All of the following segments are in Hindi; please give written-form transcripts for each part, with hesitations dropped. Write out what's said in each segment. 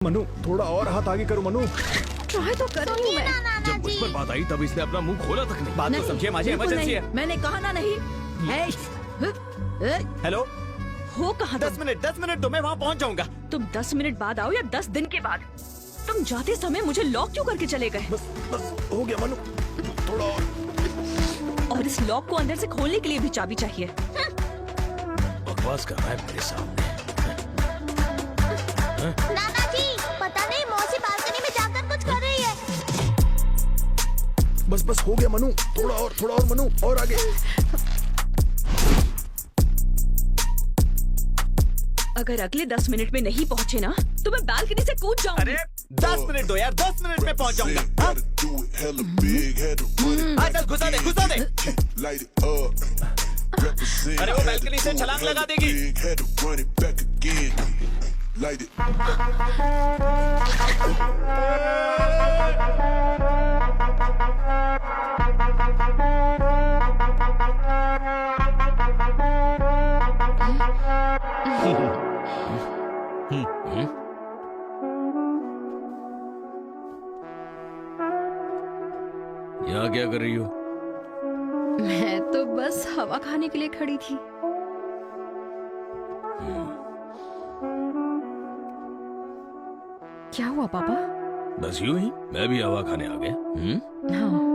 मनु थोड़ा और हाथ आगे करो मनु। ट्राई तो कर रही हूँ मैं। जब मुझ पर बात आई तब इसने अपना मुंह खोला तक नहीं। बात तो समझिए, मुझे इमरजेंसी है। मैंने कहा ना नहीं। हेलो, हो कहाँ? 10 मिनट तो मैं वहाँ पहुँच जाऊंगा। तुम 10 मिनट बाद आओ या 10 दिन के बाद। तुम जाते समय मुझे लॉक क्यों करके चले गए? बस हो गया मनु, थोड़ा और इस लॉक को अंदर से खोलने के लिए भी चाबी चाहिए। बकवास कर रहा है मेरे सामने। नाना जी, पता नहीं मौसी बालकनी में जाकर कुछ कर रही है। बस हो गया मनु, थोड़ा और मनु, और आगे। अगर अगले 10 मिनट में नहीं पहुँचे ना तो मैं बालकनी से कूद जाऊंगी। अरे 10 मिनट दो यार, 10 मिनट में पहुँच जाऊंगा। चल घुसा दे। अरे वो बालकनी से छलांग लगा देगी। यहाँ क्या कर रही हो? मैं तो बस हवा खाने के लिए खड़ी थी। क्या हुआ पापा? बस यूं ही, मैं भी हवा खाने आ गया। हाँ।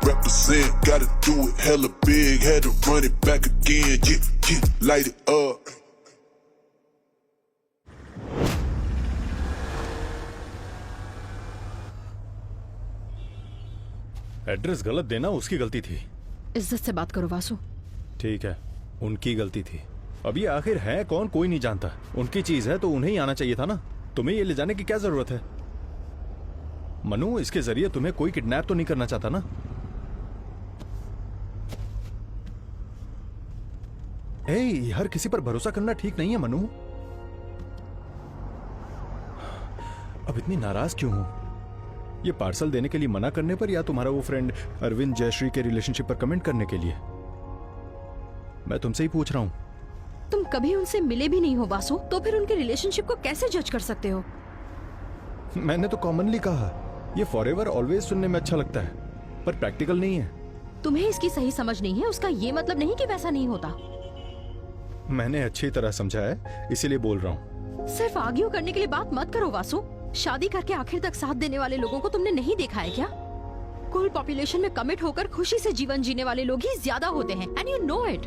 Represent, gotta do it hella big, had to run it back again, light it up. Address गलत देना उसकी गलती थी। इज्जत से बात करो वासु। ठीक है, उनकी गलती थी। अब ये आखिर है कौन, कोई नहीं जानता। उनकी चीज है तो उन्हें ही आना चाहिए था ना। तुम्हें ये ले जाने की क्या जरूरत है? मनु, इसके जरिए तुम्हें कोई किडनैप तो नहीं करना चाहता ना? हर किसी पर भरोसा करना ठीक नहीं है मनु। अब इतनी नाराज क्यों हो? ये पार्सल देने के लिए मना करने पर, या तुम्हारा वो फ्रेंड अरविंद जयश्री के रिलेशनशिप पर कमेंट करने के लिए? मैं तुमसे ही पूछ रहा हूं। तुम कभी उनसे मिले भी नहीं हो वासु, तो फिर उनके रिलेशनशिप को कैसे जज कर सकते हो? मैंने तो कॉमनली कहा, ये फॉरएवर ऑलवेज सुनने में अच्छा लगता है, पर प्रैक्टिकल नहीं है। तुम्हें इसकी सही समझ नहीं है, उसका ये मतलब नहीं कि वैसा नहीं होता। मैंने अच्छी तरह समझा है, इसीलिए बोल रहा हूँ। सिर्फ आर्ग्यू करने के लिए बात मत करो वासु। शादी करके आखिर तक साथ देने वाले लोगों को तुमने नहीं देखा है क्या? कुल पॉपुलेशन में कमिट होकर खुशी से जीवन जीने वाले लोग ही ज्यादा होते हैं, एंड यू नो इट।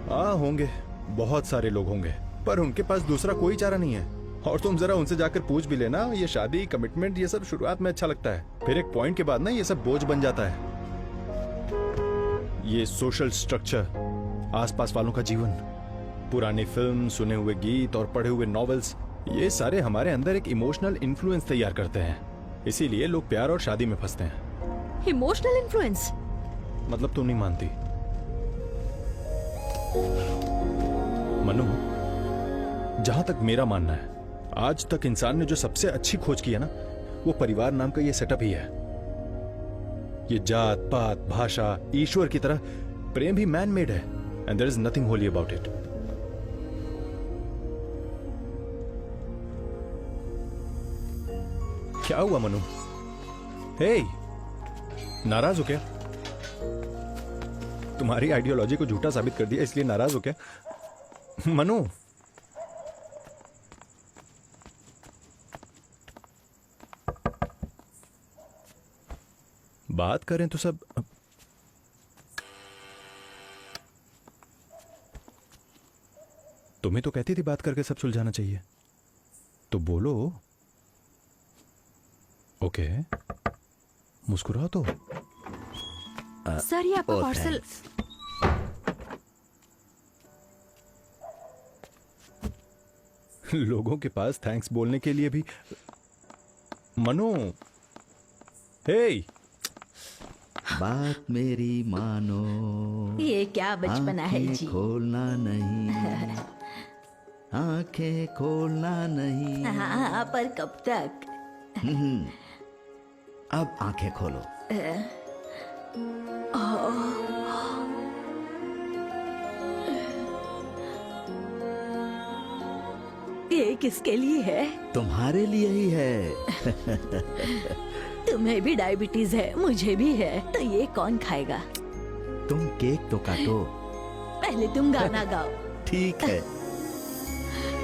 हाँ होंगे, बहुत सारे लोग होंगे, पर उनके पास दूसरा कोई चारा नहीं है। और तुम जरा उनसे जाकर पूछ भी लेना, ये शादी, कमिटमेंट, ये सब शुरुआत में अच्छा लगता है, फिर एक पॉइंट के बाद ना ये सब बोझ बन जाता है। ये सोशल स्ट्रक्चर, आसपास वालों का जीवन, पुरानी फिल्म, सुने हुए गीत और पढ़े हुए नॉवेल्स, ये सारे हमारे अंदर एक इमोशनल इन्फ्लुएंस तैयार करते हैं। इसीलिए लोग प्यार और शादी में फंसते हैं। इमोशनल इन्फ्लुएंस मतलब तुम नहीं मानती? मनु, जहां तक मेरा मानना है, आज तक इंसान ने जो सबसे अच्छी खोज की है ना, वो परिवार नाम का ये सेटअप ही है। ये जात पात, भाषा, ईश्वर की तरह प्रेम भी मैन मेड है, and there is nothing holy about it. क्या हुआ मनु? हे, नाराज हो क्या? तुम्हारी आइडियोलॉजी को झूठा साबित कर दिया इसलिए नाराज हो क्या? मनु, बात करें तो सब तुम्हें तो कहती थी बात करके सब सुलझाना चाहिए, तो बोलो। ओके, मुस्कुराओ तो। सर, ये आपका पार्सल। लोगों के पास थैंक्स बोलने के लिए भी। मनु, हे, बात मेरी मानो, ये क्या बचपना है आंखें जी। खोलना नहीं, आंखें खोलना नहीं। हाँ, पर कब तक? अब आंखें खोलो। ये किसके लिए है? तुम्हारे लिए ही है। तुम्हें भी डायबिटीज है, मुझे भी है, तो ये कौन खाएगा? तुम केक तो काटो। पहले तुम गाना गाओ। ठीक है।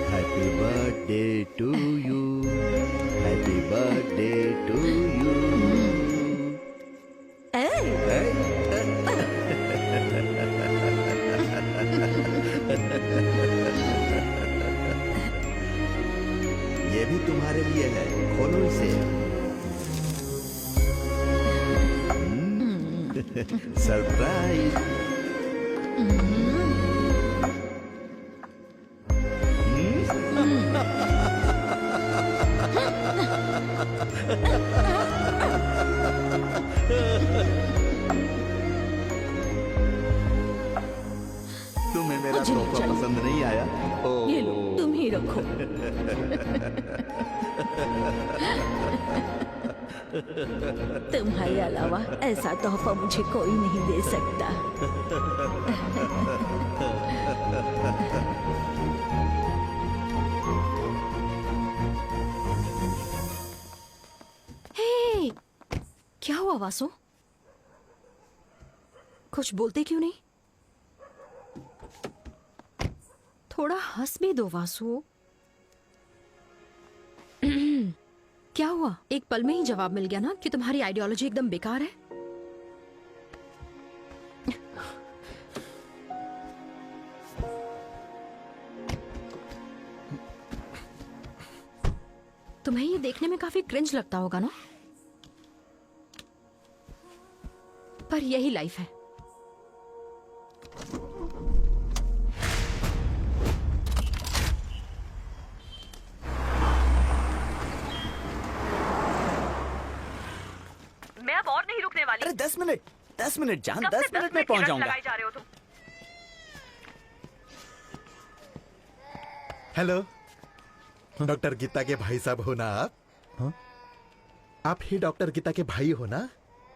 Happy birthday to you, happy birthday to you. ये भी तुम्हारे लिए है, खोलो इसे। सरप्राइज। तुम्हें मेरा मुझे नहीं तोहफा चाहिए। पसंद नहीं आया? ये लो, तुम ही रखो। तुम्हारे अलावा ऐसा तोहफा मुझे कोई नहीं दे सकता। हे, क्या हुआ वासु? कुछ बोलते क्यों नहीं? थोड़ा हंस भी दो वासु। क्या हुआ? एक पल में ही जवाब मिल गया ना कि तुम्हारी आइडियोलॉजी एकदम बेकार है। तुम्हें ये देखने में काफी क्रिंज लगता होगा ना, पर यही लाइफ है। मैं अब और नहीं रुकने वाली। अरे 10 मिनट, 10 मिनट जान, कब से 10 मिनट में की पहुंच रट जाऊंगा। लगाए जा रहे हो तुम। हेलो, डॉक्टर गीता के भाई साहब हो ना आप? हाँ? आप ही डॉक्टर गीता के भाई हो ना?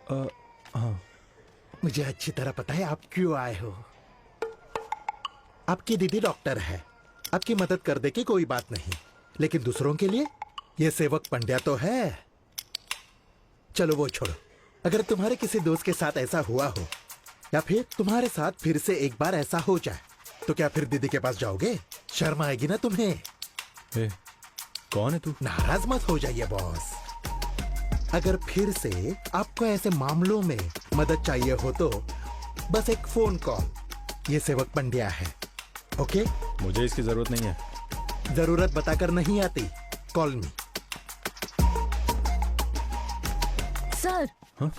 हाँ। मुझे अच्छी तरह पता है आप क्यों आए हो। आपकी दीदी डॉक्टर है, आपकी मदद कर दे की कोई बात नहीं, लेकिन दूसरों के लिए ये सेवक पंड्या तो है। चलो वो छोड़ो, अगर तुम्हारे किसी दोस्त के साथ ऐसा हुआ हो या फिर तुम्हारे साथ फिर से एक बार ऐसा हो जाए तो क्या फिर दीदी के पास जाओगे? शर्म आएगी ना तुम्हें। ए, कौन है तू? नाराज मत हो जाइए बॉस। अगर फिर से आपको ऐसे मामलों में मदद चाहिए हो तो बस एक फोन कॉल, ये सेवक पंड्या है। ओके? मुझे इसकी जरूरत नहीं है। जरूरत बताकर नहीं आती, कॉल मी। सर, हाँ?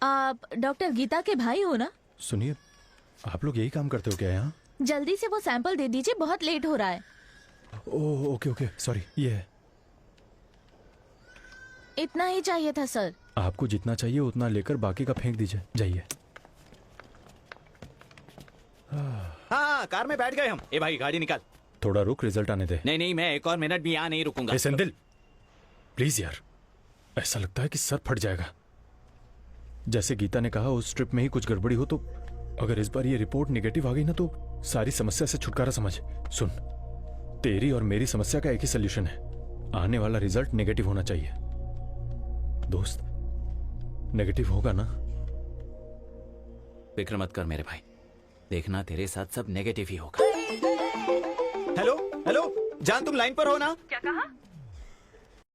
आप डॉक्टर गीता के भाई हो ना? सुनिए, आप लोग यही काम करते हो क्या यहाँ? जल्दी से वो सैंपल दे दीजिए, बहुत लेट हो रहा है। Oh okay okay, sorry. ये है। इतना ही चाहिए था सर। आपको जितना चाहिए उतना लेकर बाकी का फेंक दीजिए, जाइए। हाँ, कार में बैठ गए हम। ए भाई, गाड़ी निकाल। थोड़ा रुक, रिजल्ट आने दे। नहीं, मैं एक और मिनट भी यहाँ नहीं रुकूंगा। ए सेंदिल, प्लीज यार, ऐसा लगता है कि सर फट जाएगा। जैसे गीता ने कहा उस ट्रिप में ही कुछ गड़बड़ी हो तो अगर इस बार ये रिपोर्ट नेगेटिव आ गई ना तो सारी समस्या से छुटकारा समझ। सुन, तेरी और मेरी समस्या का एक ही सोल्यूशन है, आने वाला रिजल्ट नेगेटिव होना चाहिए। दोस्त, नेगेटिव होगा ना? फिक्र मत कर मेरे भाई, देखना तेरे साथ सब नेगेटिव ही होगा। हेलो हेलो, जान तुम लाइन पर हो ना? क्या कहा?